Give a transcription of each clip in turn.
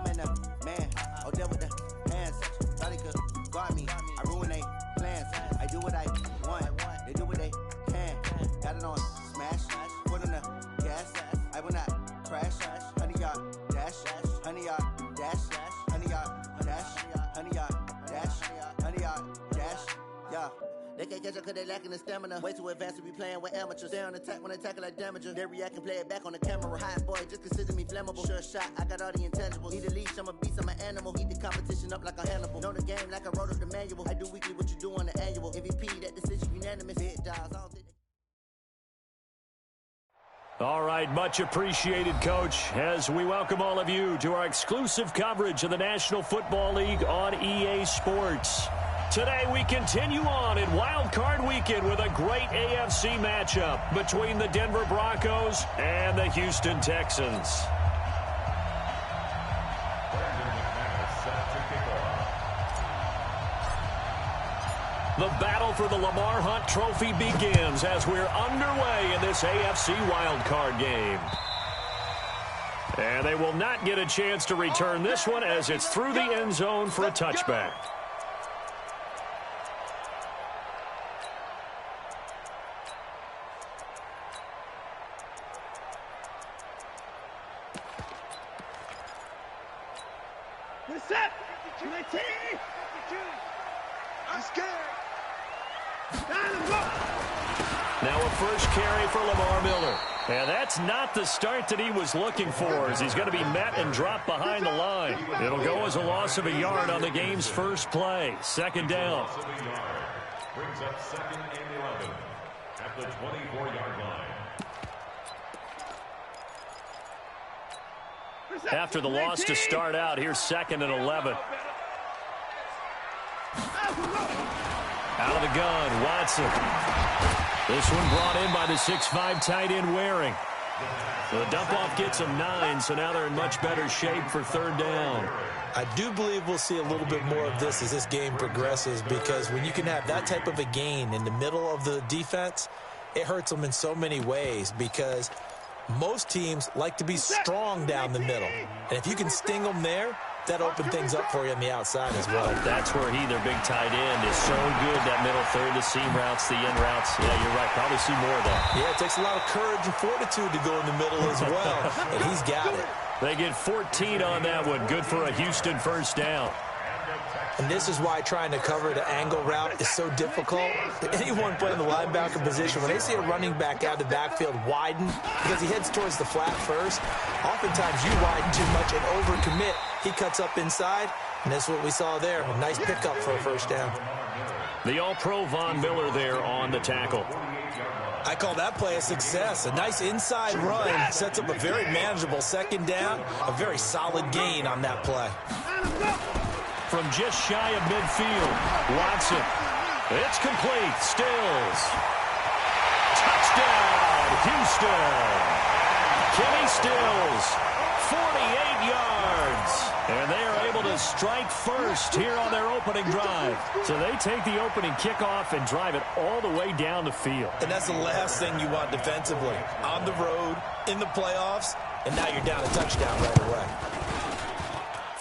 I'm in the man. Oh, there with the hands. Thought he could guard me. I ruin they plans. I do what I want. They do what they can. Got it on smash. Put on the gas. I will not crash. 100-yard dash. 100-yard dash. 100-yard dash. 100-yard dash. 100-yard dash. Yeah. They can't catch up cause they lacking the stamina. Way too advanced to be playing with amateurs. Stay on attack when they tackle like damager. They react and play it back on the camera. Hot boy, just consider me flammable. Sure shot, I got all the intangibles. Need a leash, I'm a beast, I'm an animal. Heat the competition up like a Hannibal. Know the game like I wrote up the manual. I do weekly what you do on the annual. MVP, that decision unanimous. Hit dials, I don't think All right, much appreciated, Coach, as we welcome all of you to our exclusive coverage of the National Football League on EA Sports. Today we continue on in Wild Card Weekend with a great AFC matchup between the Denver Broncos and the Houston Texans. The battle for the Lamar Hunt Trophy begins as we're underway in this AFC wildcard game. And they will not get a chance to return this one as it's through the end zone for a touchback. Set. I'm scared. Now a first carry for Lamar Miller. And that's not the start that he was looking for, as he's going to be met and dropped behind the line. It'll go as a loss of a yard on the game's first play. Second down. Brings up 2nd and 11 at the 24-yard line. After the loss to start out, here's 2nd and 11. Out of the gun, Watson. This one brought in by the 6'5" tight end Waring. The dump-off gets them 9, so now they're in much better shape for third down. I do believe we'll see a little bit more of this as this game progresses, because when you can have that type of a gain in the middle of the defense, it hurts them in so many ways, because most teams like to be strong down the middle. And if you can sting them there, that open things up for you on the outside as well. That's where their big tight end, is so good, that middle third, the seam routes, the end routes. Yeah, you're right. Probably see more of that. Yeah, it takes a lot of courage and fortitude to go in the middle as well. And he's got it. They get 14 on that one. Good for a Houston first down. And this is why trying to cover the angle route is so difficult. Anyone playing the linebacker position, when they see a running back out of the backfield widen, because he heads towards the flat first, oftentimes you widen too much and overcommit. He cuts up inside, and that's what we saw there. A nice pickup for a first down. The All-Pro Von Miller there on the tackle. I call that play a success. A nice inside run sets up a very manageable second down, a very solid gain on that play. From just shy of midfield, Watson. It's complete. Stills. Touchdown, Houston. Kenny Stills, 48 yards. And they are able to strike first here on their opening drive. So they take the opening kickoff and drive it all the way down the field. And that's the last thing you want defensively. On the road, in the playoffs, and now you're down a touchdown right away.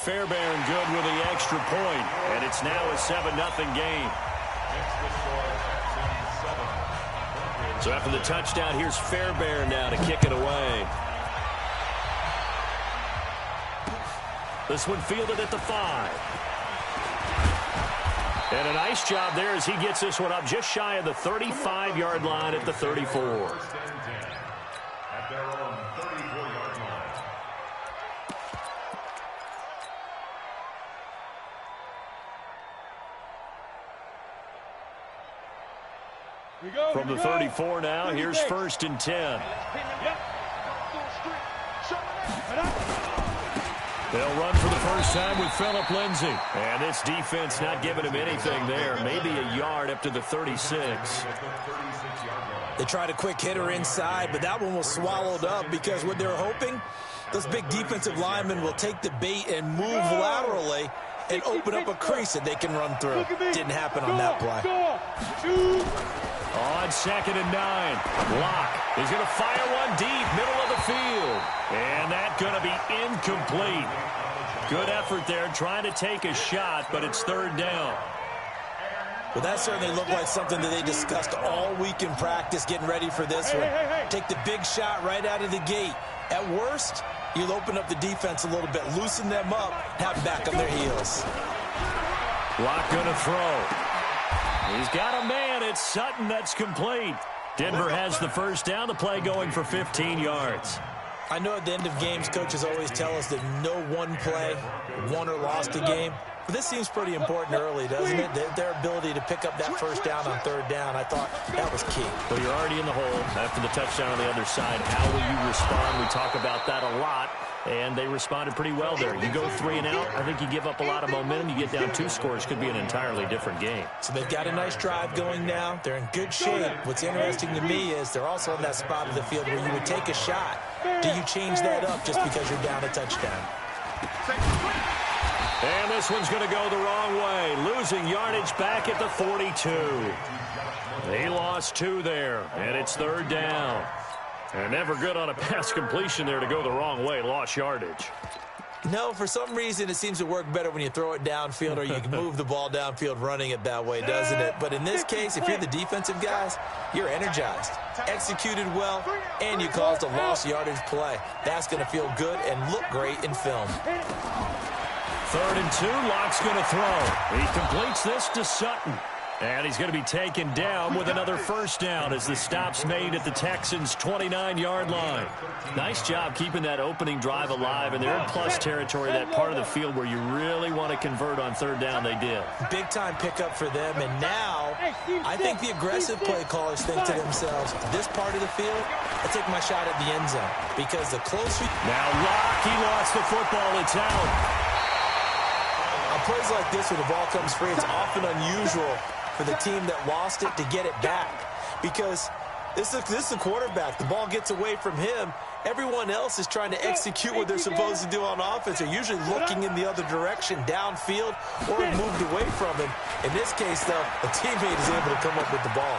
Fairbairn good with the extra point, and it's now a 7-0 game. So after the touchdown, here's Fairbairn now to kick it away. This one fielded at the 5. And a nice job there as he gets this one up just shy of the 35-yard line at the 34. At their own 34-yard line. From the 34 now, here's 1st and 10. They'll run for the first time with Phillip Lindsay. And this defense not giving him anything there. Maybe a yard up to the 36. They tried a quick hitter inside, but that one was swallowed up because what they're hoping, those big defensive linemen will take the bait and move laterally and open up a crease that they can run through. Didn't happen on that play. On 2nd and 9, Locke is going to fire one deep, middle of the field. And that's going to be incomplete. Good effort there, trying to take a shot, but it's third down. Well, that certainly looked like something that they discussed all week in practice, getting ready for this one. Take the big shot right out of the gate. At worst, you'll open up the defense a little bit, loosen them up, have them back on their heels. Locke going to throw. He's got a man. It's Sutton. That's complete. Denver has the first down. The play going for 15 yards. I know at the end of games, coaches always tell us that no one play won or lost a game. But this seems pretty important early, doesn't it? Their ability to pick up that first down on third down, I thought that was key. Well, you're already in the hole after the touchdown on the other side. How will you respond? We talk about that a lot, and they responded pretty well there. You go 3 and out, I think you give up a lot of momentum. You get down 2 scores, could be an entirely different game. So they've got a nice drive going now. They're in good shape. What's interesting to me is they're also in that spot of the field where you would take a shot. Do you change that up just because you're down a touchdown? And this one's going to go the wrong way. Losing yardage back at the 42. They lost 2 there, and it's third down. And never good on a pass completion there to go the wrong way. Lost yardage. No, for some reason it seems to work better when you throw it downfield or you can move the ball downfield running it that way, doesn't it? But in this case, if you're the defensive guys, you're energized, executed well, and you caused a lost yardage play. That's going to feel good and look great in film. 3rd and 2, Locke's going to throw. He completes this to Sutton. And he's going to be taken down with another first down as the stop's made at the Texans' 29-yard line. Nice job keeping that opening drive alive, and they're in plus territory, that part of the field where you really want to convert on third down. They did. Big-time pickup for them, and now I think the aggressive play callers think to themselves, this part of the field, I take my shot at the end zone, because the closer... Now Locke, he lost the football. It's out. On plays like this where the ball comes free, it's often unusual for the team that lost it to get it back, because this is the quarterback. The ball gets away from him. Everyone else is trying to execute what they're supposed to do on offense. They're usually looking in the other direction, downfield, or moved away from him. In this case, though, a teammate is able to come up with the ball.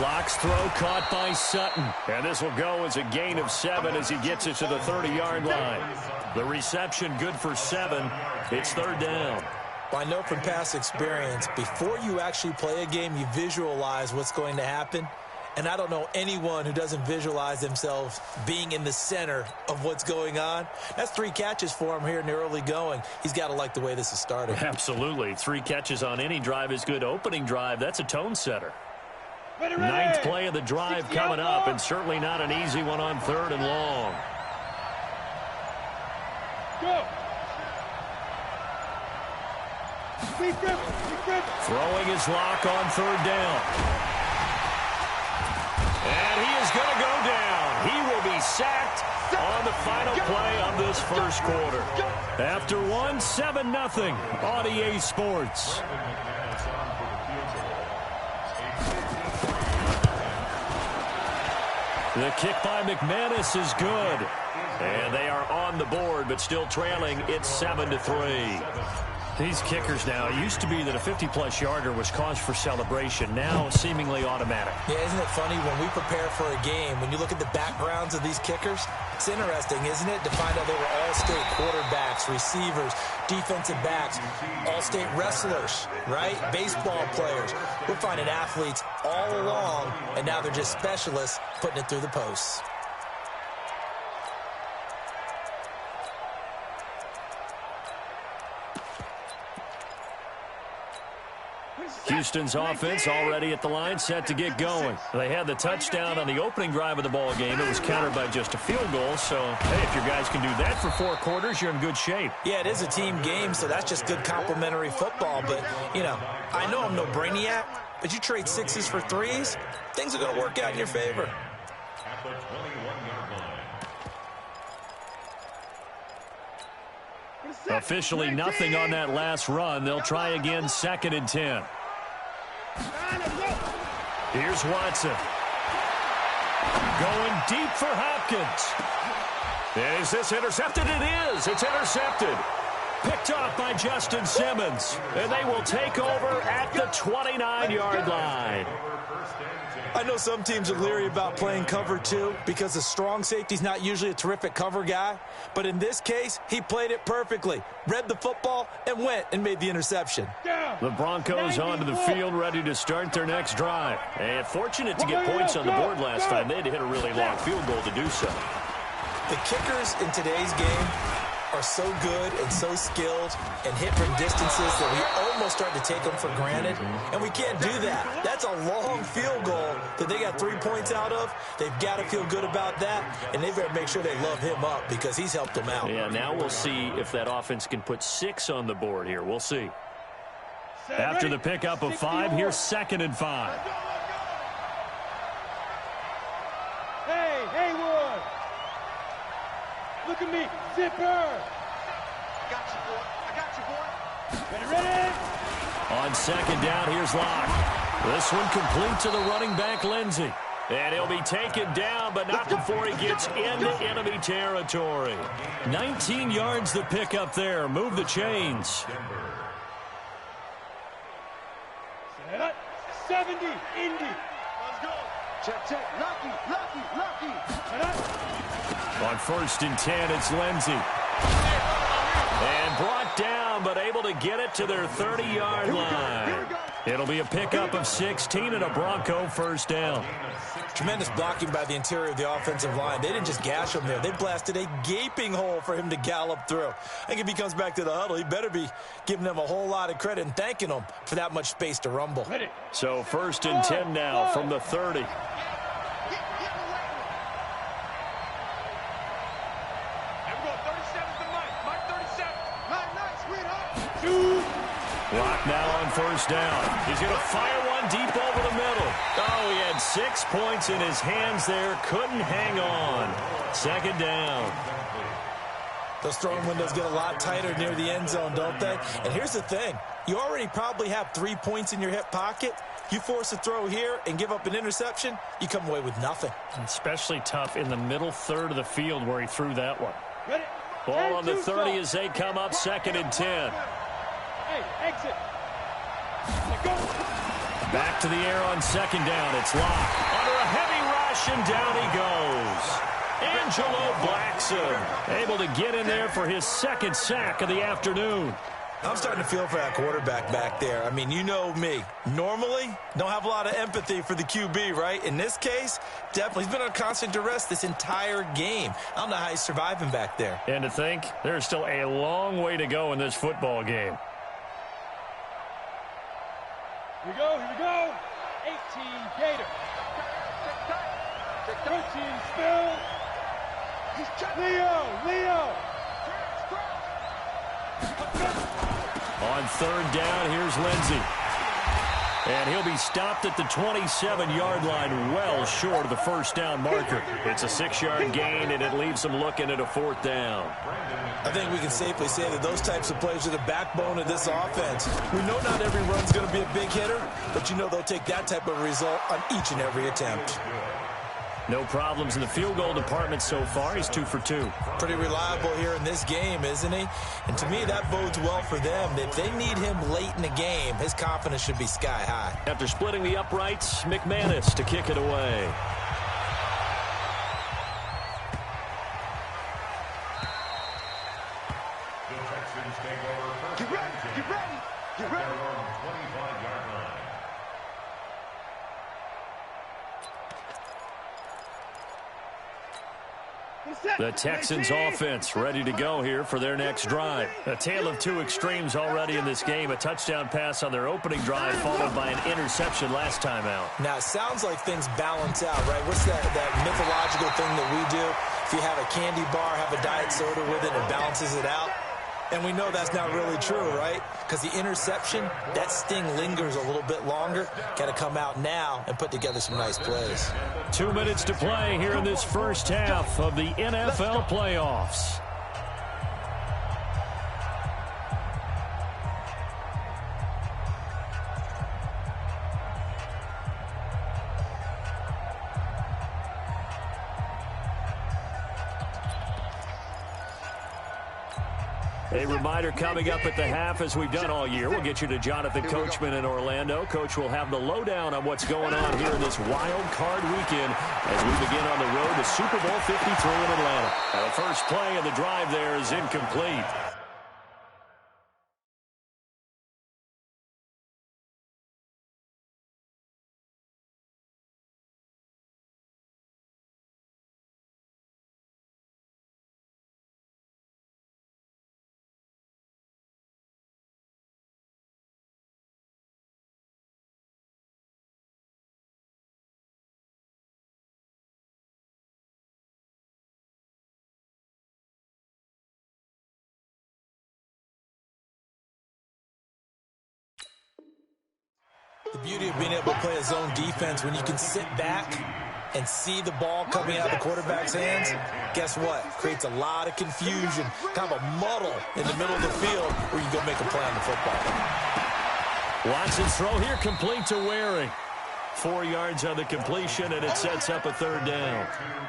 Locke's throw caught by Sutton. And this will go as a gain of 7 as he gets it to the 30-yard line. The reception good for 7. It's third down. I know from past experience, before you actually play a game, you visualize what's going to happen. And I don't know anyone who doesn't visualize themselves being in the center of what's going on. That's 3 catches for him here in the early going. He's got to like the way this is started. Absolutely. 3 catches on any drive is good. Opening drive, that's a tone setter. 9th play of the drive coming up, and certainly not an easy one on 3rd and long. Go. Throwing his Locke on 3rd down. And he is going to go down. He will be sacked on the final play of this first quarter. After 7-0 on EA Sports. The kick by McManus is good. And they are on the board, but still trailing. It's 7-3. These kickers now, it used to be that a 50-plus yarder was cause for celebration. Now, seemingly automatic. Yeah, isn't it funny when we prepare for a game, when you look at the backgrounds of these kickers, it's interesting, isn't it, to find out they were all-state quarterbacks, receivers, defensive backs, all-state wrestlers, right? Baseball players. We're finding athletes all along, and now they're just specialists putting it through the posts. Houston's offense already at the line, set to get going. They had the touchdown on the opening drive of the ball game. It was countered by just a field goal. So, hey, if your guys can do that for 4 quarters, you're in good shape. Yeah, it is a team game, so that's just good complimentary football. But, you know, I know I'm no brainiac, but you trade 6s for 3s, things are going to work out in your favor. Officially nothing on that last run. They'll try again, 2nd and 10. Here's Watson. Going deep for Hopkins. Is this intercepted? It is. It's intercepted. Picked off by Justin Simmons. And they will take over at the 29-yard line. I know some teams are leery about playing cover 2 because the strong safety's not usually a terrific cover guy. But in this case, he played it perfectly. Read the football and went and made the interception. The Broncos onto the field, ready to start their next drive. And fortunate to get points on the board last time. They had to hit a really long field goal to do so. The kickers in today's game are so good and so skilled and hit from distances that we almost start to take them for granted, and we can't do that. That's a long field goal that they got 3 points out of. They've got to feel good about that, and they better make sure they love him up because he's helped them out. Yeah, now we'll see if that offense can put 6 on the board here. We'll see. After the pickup of 5, here's 2nd and 5. Hey, Haywood! Look at me, zipper! I got you, boy. Ready? On 2nd down, here's Locke. This one complete to the running back, Lindsey. And he'll be taken down, but not before he gets into enemy territory. 19 yards the pickup there. Move the chains. 70, Indy. Let's go. Check. Lucky. On 1st and 10, it's Lindsey. And brought down, but able to get it to their 30-yard line. It'll be a pickup of 16 and a Bronco first down. Tremendous blocking by the interior of the offensive line. They didn't just gash him there. They blasted a gaping hole for him to gallop through. I think if he comes back to the huddle, he better be giving them a whole lot of credit and thanking them for that much space to rumble. So 1st and 10 now from the 30. Lock now on 1st down. He's going to fire one deep over the middle. Oh, he had 6 points in his hands there. Couldn't hang on. 2nd down. Those throwing windows get a lot tighter near the end zone, don't they? And here's the thing. You already probably have 3 points in your hip pocket. You force a throw here and give up an interception, you come away with nothing. Especially tough in the middle third of the field where he threw that one. Ball on the 30 as they come up 2nd and 10. Hey, exit. Back to the air on 2nd down. It's Locke. Under a heavy rush, and down he goes. Angelo Blackson able to get in there for his 2nd sack of the afternoon. I'm starting to feel for that quarterback back there. I mean, you know me. Normally, don't have a lot of empathy for the QB, right? In this case, definitely. He's been on constant duress this entire game. I don't know how he's surviving back there. And to think, there's still a long way to go in this football game. Here we go. 18 Gator. 13 Spill. Leo. On 3rd down, here's Lindsey. And he'll be stopped at the 27-yard line, well short of the 1st down marker. It's a 6-yard gain, and it leaves them looking at a 4th down. I think we can safely say that those types of plays are the backbone of this offense. We know not every run's going to be a big hitter, but you know they'll take that type of result on each and every attempt. No problems in the field goal department so far. He's 2 for 2. Pretty reliable here in this game, isn't he? And to me, that bodes well for them. If they need him late in the game, his confidence should be sky high. After splitting the uprights, McManus to kick it away. Get ready. The Texans offense ready to go here for their next drive. A tale of 2 extremes already in this game. A touchdown pass on their opening drive followed by an interception last time out. Now, it sounds like things balance out, right? What's that mythological thing that we do? If you have a candy bar, have a diet soda with it, it balances it out. And we know that's not really true, right? Because the interception, that sting lingers a little bit longer. Got to come out now and put together some nice plays. 2 minutes to play here in this first half of the NFL playoffs. A reminder coming up at the half, as we've done all year. We'll get you to Jonathan Coachman in Orlando. Coach will have the lowdown on what's going on here in this wild card weekend as we begin on the road to Super Bowl 53 in Atlanta. The first play of the drive there is incomplete. The beauty of being able to play a zone defense when you can sit back and see the ball coming out of the quarterback's hands, guess what? Creates a lot of confusion, kind of a muddle in the middle of the field where you can go make a play on the football. Watson's throw here complete to Waring. 4 yards on the completion, and it sets up a third down.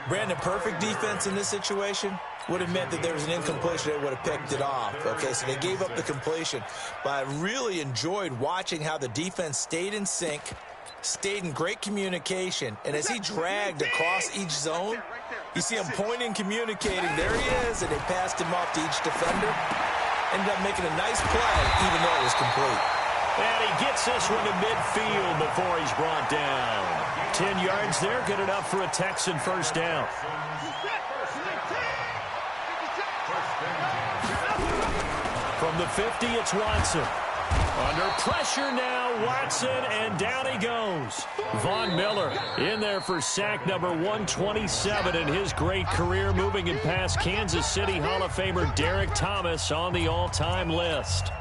Brandon, perfect defense in this situation would have meant that there was an incompletion that would have picked it off. Okay, so they gave up the completion. But I really enjoyed watching how the defense stayed in sync, stayed in great communication, and as he dragged across each zone, you see him pointing, communicating. There he is, and they passed him off to each defender. Ended up making a nice play, even though it was complete. And he gets this one to midfield before he's brought down. 10 yards there, good enough for a Texan first down. From the 50, it's Watson. Under pressure now, Watson, and down he goes. Von Miller in there for sack number 127 in his great career, moving it past Kansas City Hall of Famer Derek Thomas on the all-time list.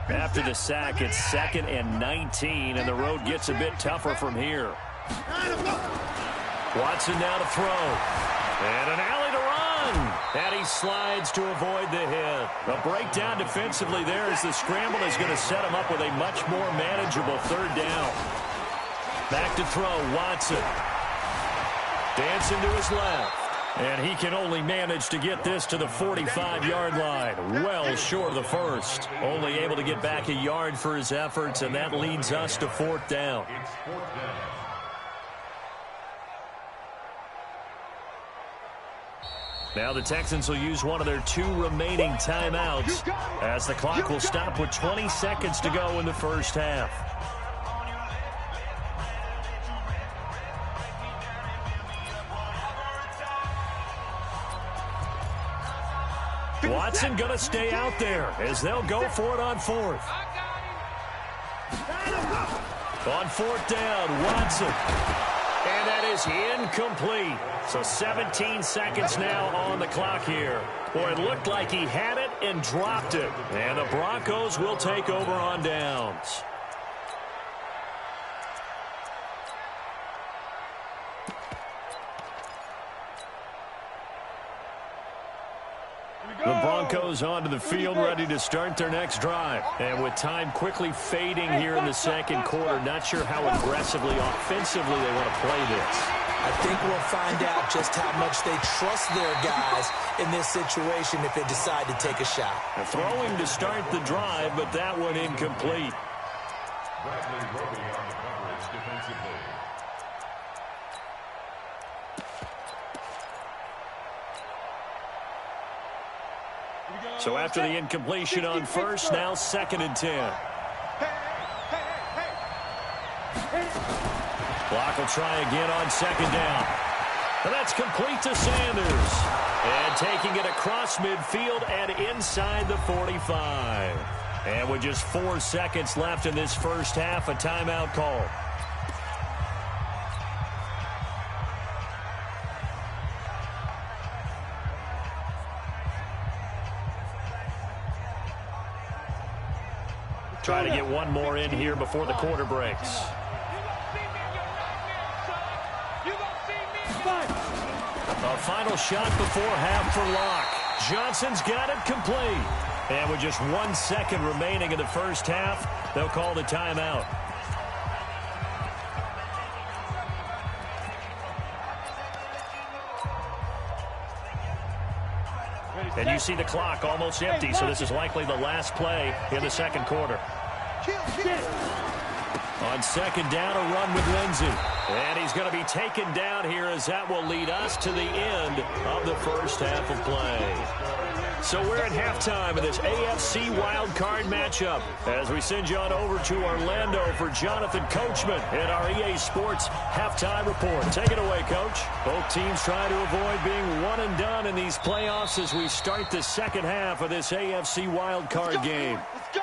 After the sack, it's 2nd and 19, and the road gets a bit tougher from here. Watson now to throw. And an alley to run. And he slides to avoid the hit. A breakdown defensively there as the scramble is going to set him up with a much more manageable third down. Back to throw, Watson. Dancing to his left. And he can only manage to get this to the 45-yard line. Well short of the first. Only able to get back a yard for his efforts, and that leads us to 4th down. Now the Texans will use one of their 2 remaining timeouts as the clock will stop with 20 seconds to go in the first half. Watson going to stay out there as they'll go for it on 4th. On 4th down, Watson. And that is incomplete. So 17 seconds now on the clock here. Boy, it looked like he had it and dropped it. And the Broncos will take over on downs. The Broncos onto the field, ready to start their next drive. And with time quickly fading here in the second quarter, not sure how aggressively, offensively they want to play this. I think we'll find out just how much they trust their guys in this situation if they decide to take a shot. Throwing to start the drive, but that one incomplete. Bradley Roby on the coverage defensively. So after the incompletion on first, now 2nd and 10. Clock will try again on 2nd down. And that's complete to Sanders. And taking it across midfield and inside the 45. And with just 4 seconds left in this first half, a timeout call. Try to get one more in here before the quarter breaks. A final shot before half for Locke. Johnson's got it complete. And with just 1 second remaining in the first half, they'll call the timeout. And you see the clock almost empty, so this is likely the last play in the second quarter. On second down, a run with Lindsey. And he's going to be taken down here as that will lead us to the end of the first half of play. So we're at halftime of this AFC wildcard matchup as we send you on over to Orlando for Jonathan Coachman in our EA Sports halftime report. Take it away, Coach. Both teams trying to avoid being one and done in these playoffs as we start the second half of this AFC wildcard game. Let's go.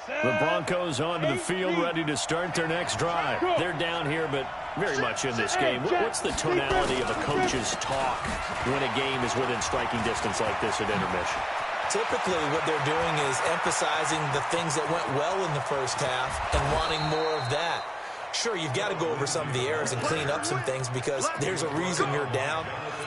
The Broncos onto the field, ready to start their next drive. They're down here, but very much in this game. What's the tonality of a coach's talk when a game is within striking distance like this at intermission? Typically, what they're doing is emphasizing the things that went well in the first half and wanting more of that. Sure, you've got to go over some of the errors and clean up some things because there's a reason you're down.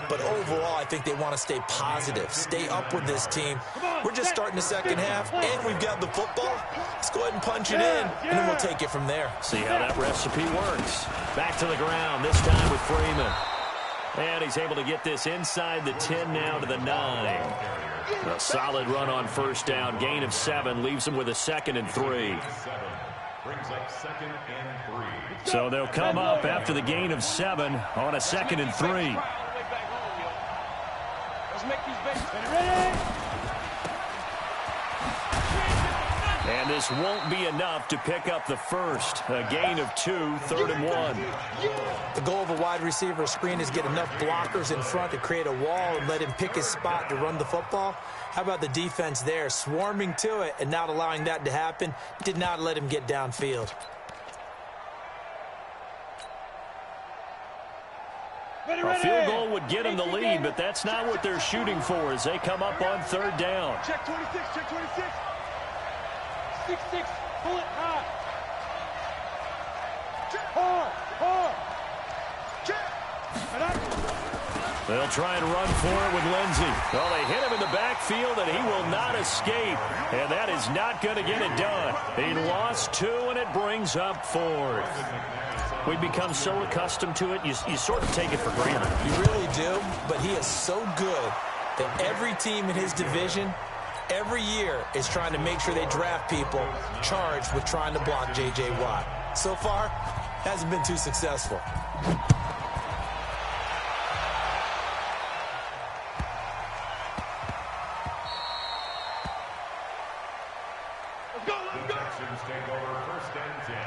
But overall, I think they want to stay positive, stay up with this team. We're just starting the second half, and we've got the football. Let's go ahead and punch it in, and then we'll take it from there. See how that recipe works. Back to the ground, this time with Freeman. And he's able to get this inside the 10 now to the 9. A solid run on first down, gain of 7, leaves him with a 2nd and 3. Brings up 2nd and 3. So they'll come up after the gain of 7 on a 2nd and 3. Let's make these bases ready. And this won't be enough to pick up the first. A gain of 2, 3rd and 1. The goal of a wide receiver screen is get enough blockers in front to create a wall and let him pick his spot to run the football. How about the defense there, swarming to it and not allowing that to happen? Did not let him get downfield. A field goal would get him the lead, but that's not what they're shooting for as they come up on 3rd down. Check 26, check 26. 6-6, pull it high. Hard. They'll try and run for it with Lindsey. Well, they hit him in the backfield, and he will not escape. And that is not going to get it done. He lost 2, and it brings up 4th. We become so accustomed to it, you sort of take it for granted. You really do, but he is so good that every team in his division every year is trying to make sure they draft people charged with trying to block J.J. Watt. So far, hasn't been too successful. Let's go. The Texans take over 1st and 10.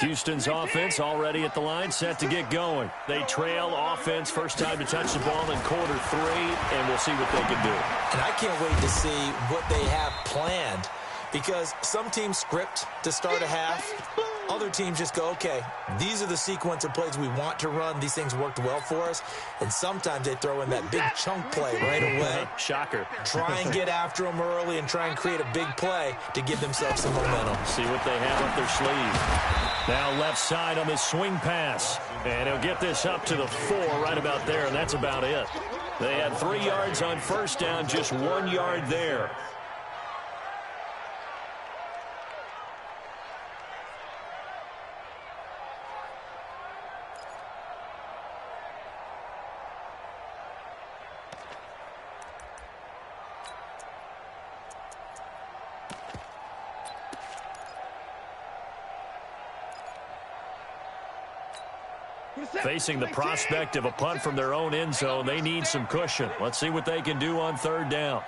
Houston's offense already at the line, set to get going. They trail offense, first time to touch the ball in quarter 3, and we'll see what they can do. And I can't wait to see what they have planned because some teams script to start a half. Other teams just go, okay, these are the sequence of plays we want to run. These things worked well for us. And sometimes they throw in that big chunk play right away. Shocker. Try and get after them early and try and create a big play to give themselves some momentum. See what they have up their sleeve. Now left side on this swing pass. And he'll get this up to the 4 right about there, and that's about it. They had 3 yards on first down, just 1 yard there. Facing the prospect of a punt from their own end zone, they need some cushion. Let's see what they can do on 3rd down.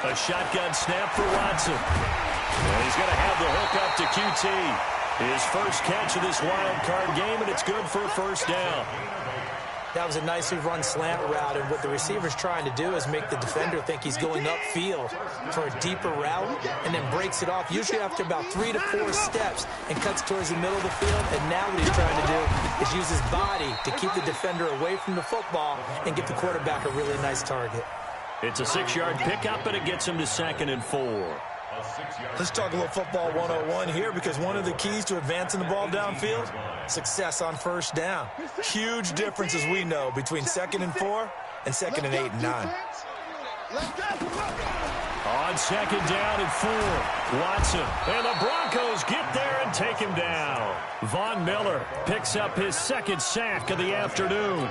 A shotgun snap for Watson. And he's going to have the hook up to QT. His first catch of this wild card game, and it's good for a first down. That was a nicely run slant route, and what the receiver's trying to do is make the defender think he's going upfield for a deeper route and then breaks it off, usually after about 3 to 4 steps, and cuts towards the middle of the field. And now what he's trying to do is use his body to keep the defender away from the football and get the quarterback a really nice target. It's a 6-yard pickup, and it gets him to 2nd and 4. Let's talk a little football 101 here, because one of the keys to advancing the ball downfield, success on first down. Huge difference, as we know, between 2nd and 4 and 2nd and 8 and 9. On 2nd down and 4, Watson. And the Broncos get there and take him down. Von Miller picks up his 2nd sack of the afternoon.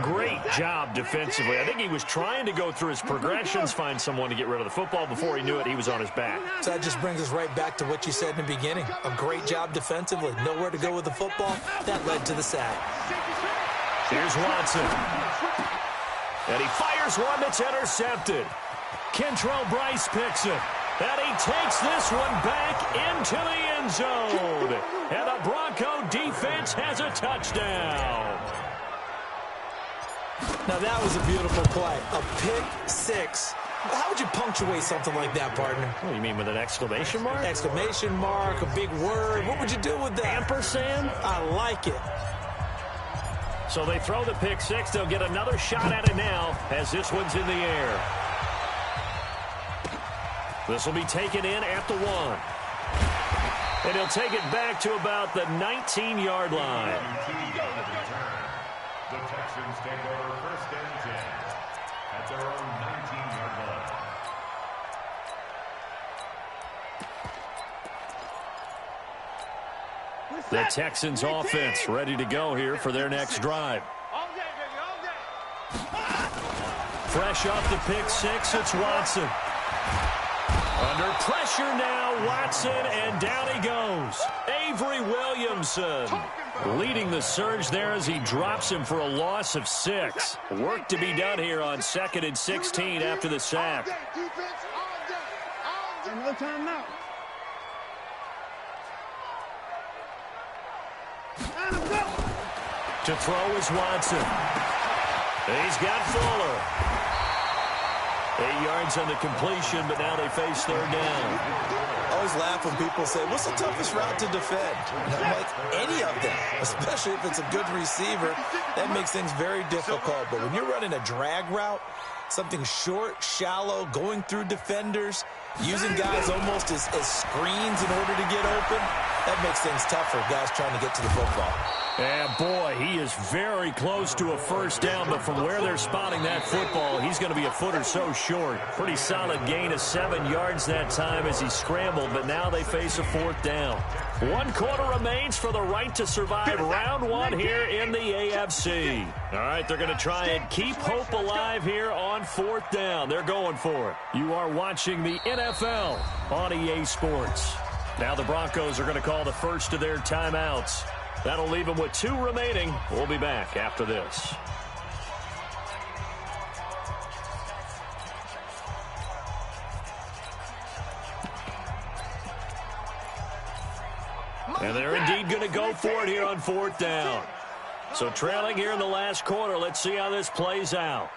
Great job defensively. I think he was trying to go through his progressions, find someone to get rid of the football. Before he knew it, he was on his back. So that just brings us right back to what you said in the beginning. A great job defensively. Nowhere to go with the football. That led to the sack. Here's Watson. And he fires one that's intercepted. Kentrell Bryce picks it. And he takes this one back into the end zone. And the Bronco defense has a touchdown. Now, that was a beautiful play. A pick six. How would you punctuate something like that, partner? What do you mean, with an exclamation mark? Exclamation mark, a big word. What would you do with that? Ampersand? I like it. So they throw the pick six. They'll get another shot at it now as this one's in the air. This will be taken in at the 1. And he'll take it back to about the 19-yard line. The Texans take over 1st and 10 at their own 19-yard line. The Texans offense ready to go here for their next drive. Fresh off the pick six, it's Watson. Under pressure now, Watson, and down he goes. Avery Williamson leading the surge there as he drops him for a loss of 6. Work to be done here on 2nd and 16 after the sack. No timeout. To throw is Watson. He's got Fuller. 8 yards on the completion, but now they face 3rd down. I always laugh when people say, what's the toughest route to defend? And I'm like, any of them, especially if it's a good receiver. That makes things very difficult. But when you're running a drag route, something short, shallow, going through defenders, using guys almost as screens in order to get open, that makes things tough for guys trying to get to the football. And boy, he is very close to a 1st down, but from where they're spotting that football, he's going to be a foot or so short. Pretty solid gain of 7 yards that time as he scrambled, but now they face a 4th down. 1 quarter remains for the right to survive round 1 here in the AFC. All right, they're going to try and keep hope alive here on 4th down. They're going for it. You are watching the NFL on EA Sports. Now the Broncos are going to call the first of their timeouts. That'll leave them with 2 remaining. We'll be back after this. And they're indeed going to go for it here on 4th down. So trailing here in the last quarter. Let's see how this plays out.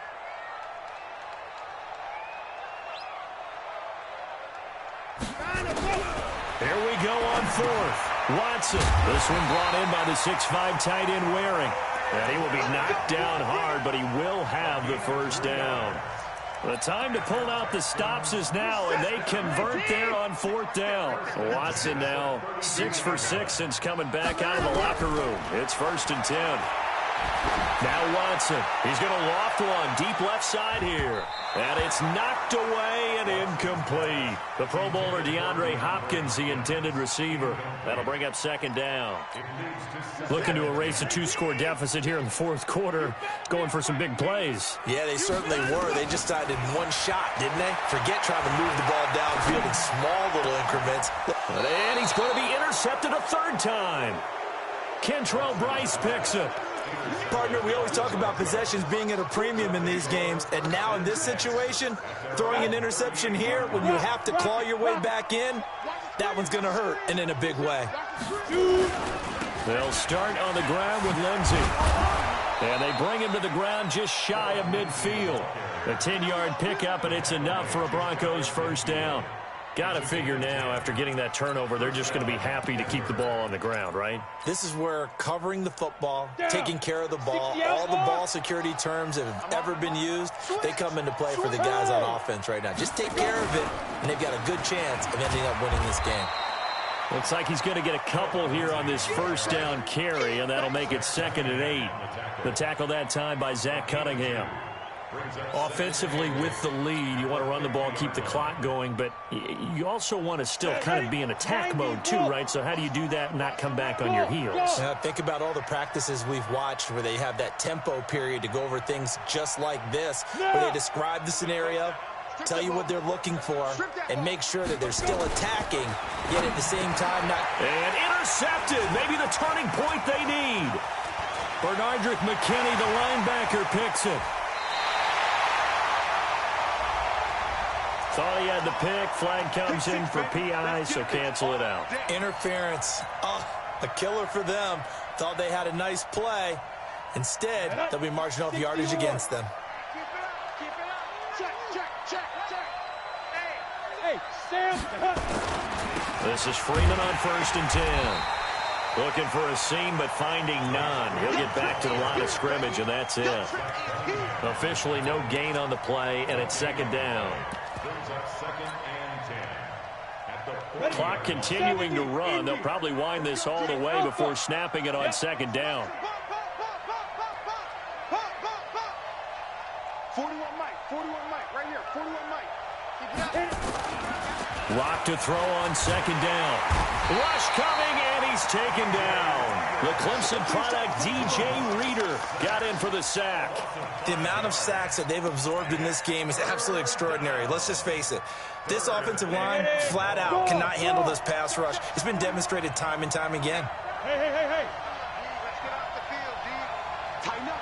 Here we go on 4th. Watson. This one brought in by the 6'5" tight end Waring. And he will be knocked down hard, but he will have the 1st down. The time to pull out the stops is now, and they convert there on 4th down. Watson now 6 for 6 since coming back out of the locker room. It's 1st and 10. Now Watson. He's going to loft one deep left side here. And it's knocked away and incomplete. The Pro Bowler DeAndre Hopkins, the intended receiver. That'll bring up 2nd down. Looking to erase a 2-score deficit here in the 4th quarter. Going for some big plays. Yeah, they certainly were. They just decided in one shot, didn't they? Forget trying to move the ball downfield in small little increments. And he's going to be intercepted a 3rd time. Kentrell Bryce picks it. Partner, we always talk about possessions being at a premium in these games, and now in this situation, throwing an interception here when you have to claw your way back in, that one's going to hurt, and in a big way. They'll start on the ground with Lindsey. And they bring him to the ground just shy of midfield. A 10-yard pickup, and it's enough for a Broncos first down. Got to figure now, after getting that turnover, they're just going to be happy to keep the ball on the ground, right? This is where covering the football, taking care of the ball, all the ball security terms that have ever been used, they come into play for the guys on offense right now. Just take care of it, and they've got a good chance of ending up winning this game. Looks like he's going to get a couple here on this first down carry, and that'll make it 2nd and 8. The tackle that time by Zach Cunningham. Offensively with the lead, you want to run the ball, keep the clock going, but you also want to still kind of be in attack mode too, right? So how do you do that and not come back on your heels? Think about all the practices we've watched where they have that tempo period to go over things just like this, where they describe the scenario, tell you what they're looking for, and make sure that they're still attacking, yet at the same time not... And intercepted, maybe the turning point they need. Bernardrick McKinney, the linebacker, picks it. Thought he had the pick. Flag comes in for PI, so cancel it out. Interference. Oh, a killer for them. Thought they had a nice play. Instead, they'll be marching off yardage against them. Keep it up. Keep it up. Check. Hey, Sam. This is Freeman on 1st and 10. Looking for a seam, but finding none. He'll get back to the line of scrimmage, and that's it. Officially no gain on the play, and it's 2nd down. Clock continuing to run. They'll probably wind this all the way before snapping it on 2nd down. 41 Mike, right here, 41 Mike. Rock to throw on 2nd down. Rush coming, and he's taken down. The Clemson product, DJ Reader, got in for the sack. The amount of sacks that they've absorbed in this game is absolutely extraordinary. Let's just face it. This offensive line, flat out, cannot handle this pass rush. It's been demonstrated time and time again. Hey. Let's get off the field, D. Tighten up.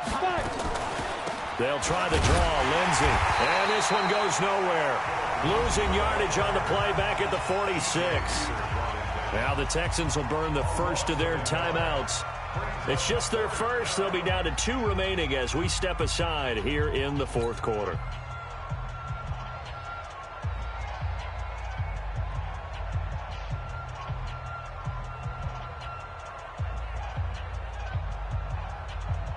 They'll try the draw, Lindsey. And this one goes nowhere. Losing yardage on the play back at the 46. Now the Texans will burn the first of their timeouts. It's just their first. They'll be down to 2 remaining as we step aside here in the 4th quarter.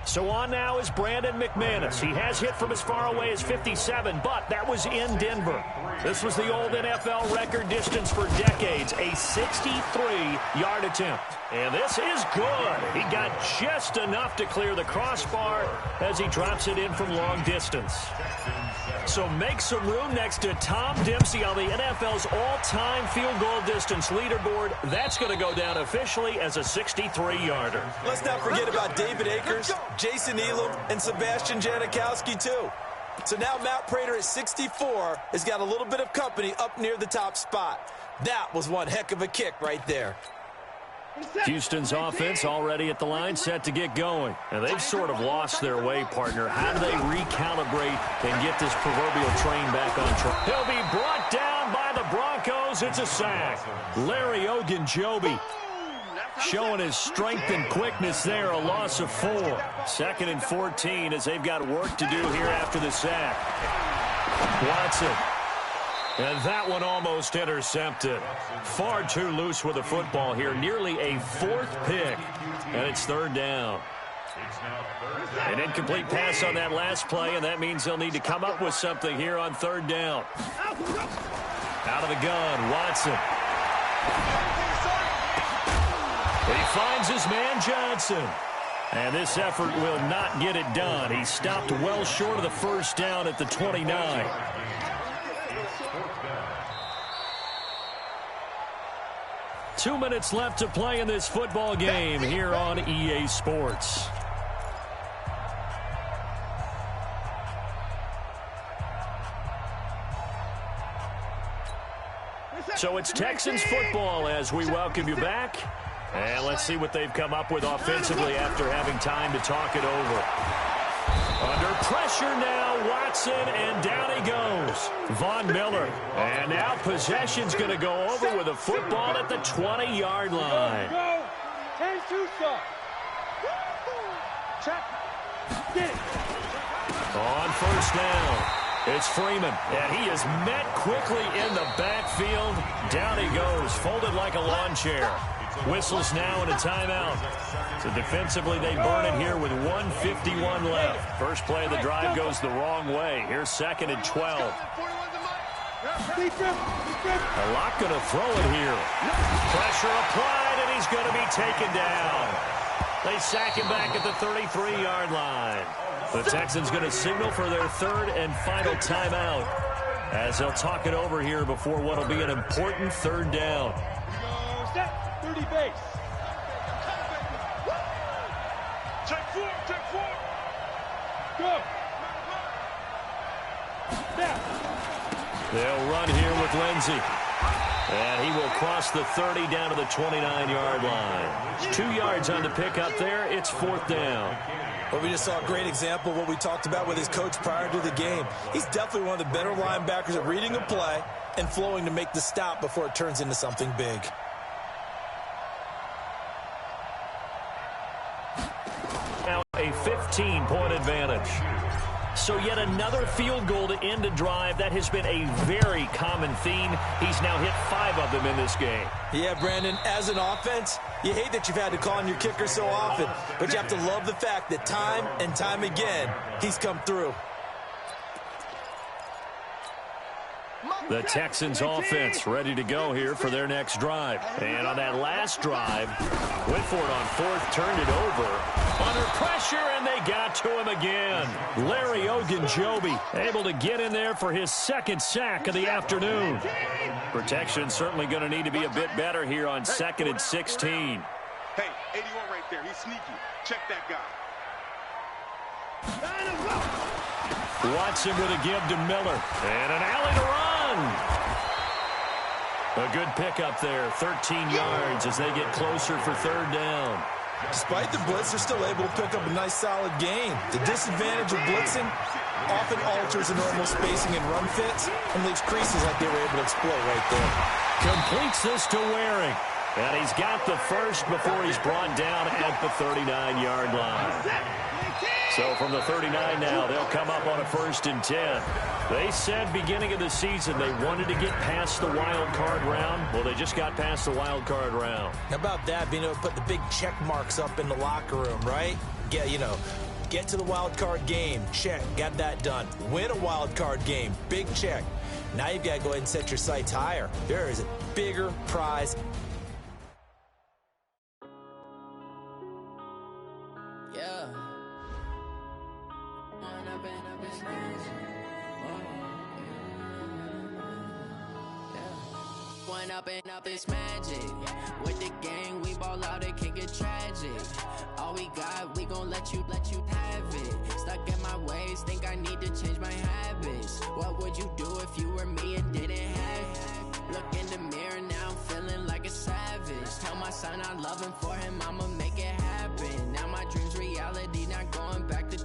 So on now is Brandon McManus. He has hit from as far away as 57, but that was in Denver. This was the old NFL record distance for decades, a 63-yard attempt. And this is good. He got just enough to clear the crossbar as he drops it in from long distance. So make some room next to Tom Dempsey on the NFL's all-time field goal distance leaderboard. That's going to go down officially as a 63-yarder. Let's not forget about David Akers, Jason Elam, and Sebastian Janikowski, too. So now Matt Prater at 64 has got a little bit of company up near the top spot. That was one heck of a kick right there. Houston's offense already at the line, set to get going. And they've sort of lost their way, partner. How do they recalibrate and get this proverbial train back on track? He'll be brought down by the Broncos. It's a sack. Larry Ogunjobi showing his strength and quickness there, a loss of 4. 2nd and 14 as they've got work to do here after the sack. Watson. And that one almost intercepted. Far too loose with the football here. Nearly a 4th pick. And it's 3rd down. An incomplete pass on that last play, and that means they'll need to come up with something here on 3rd down. Out of the gun, Watson. He finds his man Johnson. And this effort will not get it done. He stopped well short of the first down at the 29. Two minutes left to play in this football game here on EA Sports. So it's Texans football as we welcome you back. And let's see what they've come up with offensively after having time to talk it over. Under pressure now, Watson, and down he goes. Von Miller. And now possession's going to go over with a football at the 20-yard line. Go. 10-2 stop. Check. On first down, it's Freeman, and he is met quickly in the backfield. Down he goes, folded like a lawn chair. Whistles now and a timeout. So defensively, they burn it here with 1:51 left. First play of the drive goes the wrong way. Here's 2nd and 12. A lot going to throw it here. Pressure applied, and he's going to be taken down. They sack him back at the 33-yard line. The Texans going to signal for their 3rd and final timeout as they'll talk it over here before what will be an important 3rd down. 30 base. Check 4. Go. Snap. They'll run here with Lindsey. And he will cross the 30 down to the 29-yard line. 2 yards on the pickup there. It's 4th down. Well, we just saw a great example of what we talked about with his coach prior to the game. He's definitely one of the better linebackers at reading a play and flowing to make the stop before it turns into something big. Now a 15-point advantage. So yet another field goal to end a drive. That has been a very common theme. He's now hit 5 of them in this game. Yeah, Brandon, as an offense, you hate that you've had to call on your kicker so often, but you have to love the fact that time and time again, he's come through. The Texans offense ready to go here for their next drive. And on that last drive, Whitford on 4th turned it over. Under pressure, and they got to him again. Larry Ogunjobi able to get in there for his 2nd sack of the afternoon. Protection certainly going to need to be a bit better here on 2nd and 16. Hey, 81 right there. He's sneaky. Check that guy. Watson with a give to Miller. And an alley to run. A good pickup there. 13 yards as they get closer for 3rd down. Despite the blitz, they're still able to pick up a nice, solid gain. The disadvantage of blitzing often alters the normal spacing and run fits and leaves creases like they were able to exploit right there. Completes this to Waring. And he's got the first before he's brought down at the 39-yard line. So from the 39 now, they'll come up on a 1st and 10. They said beginning of the season they wanted to get past the wild card round. Well, they just got past the wild card round. How about that, being able to put the big check marks up in the locker room, right? Get to the wild card game. Check. Got that done. Win a wild card game. Big check. Now you've got to go ahead and set your sights higher. There is a bigger prize. Yeah. One up and up is magic. With the gang, we ball out, it can get tragic. All we got, we gon' let you have it. Stuck in my ways, think I need to change my habits. What would you do if you were me and didn't have it? Look in the mirror, now I'm feeling like a savage. Tell my son I love him, for him I'ma make it happen. Now my dream's reality, not going back to.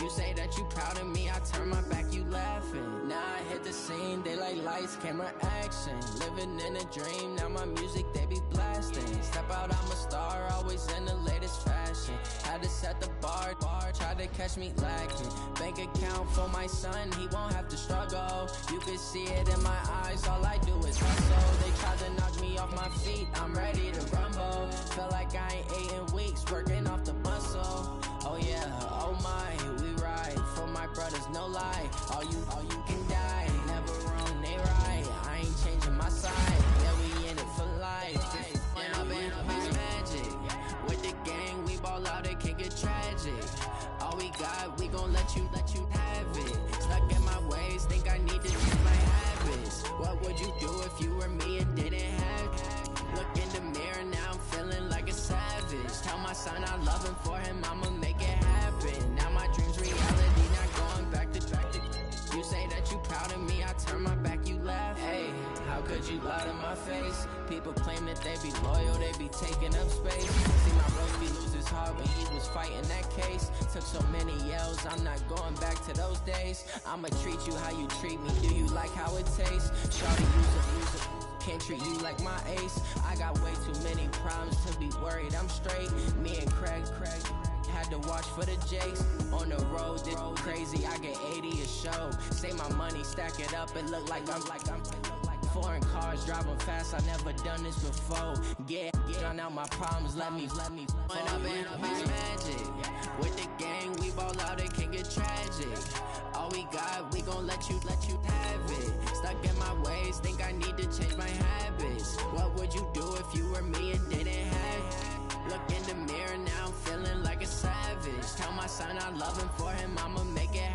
You say that you proud of me, I turn my back, you laughing. Now I hit the scene, they like lights, camera, action. Living in a dream, now my music, they be blasting. Step out, I'm a star, always in the latest fashion. Had to set the bar, try to catch me lacking. Bank account for my son, he won't have to struggle. You can see it in my eyes, all I do is hustle. They tried to knock me off my feet, I'm ready to rumble. Feel like I ain't ate in weeks, working off the muscle. Oh yeah, oh my, we ride for my brothers, no lie. All you can die, never wrong, they right. I ain't changing my side, yeah, we in it for life. Yeah, I've been magic. With the gang, we ball out, it can get tragic. All we got, we gon' let you have it. Stuck in my ways, think I need to change my habits. What would you do if you were me and didn't have it? Look in the mirror, now I'm feeling like a savage. Tell my son I love him, for him I'ma make it happen. Now my dream's reality, not going back to. You say that you proud of me, I turn my back, you laugh. Hey, how could you lie to my face? People claim that they be loyal, they be taking up space. See my Rosby lose his heart when he was fighting that case. Took so many yells, I'm not going back to those days. I'ma treat you how you treat me, do you like how it tastes? Shawty, use it. Can't treat you like my ace. I got way too many problems to be worried I'm straight. Me and Craig, had to watch for the jakes. On the road, this crazy, I get 80 a show. Save my money, stack it up, it look like I'm foreign cars, driving fast, I never done this before. Drown out my problems, let me When up in it's magic. With the gang, we ball out, it can get tragic. All we got, we gon' let you have it. Stuck in my ways, think I need to change my habits. What would you do if you were me and didn't have it? Look in the mirror now, I'm feeling like a savage. Tell my son I love him, for him I'ma make it happen.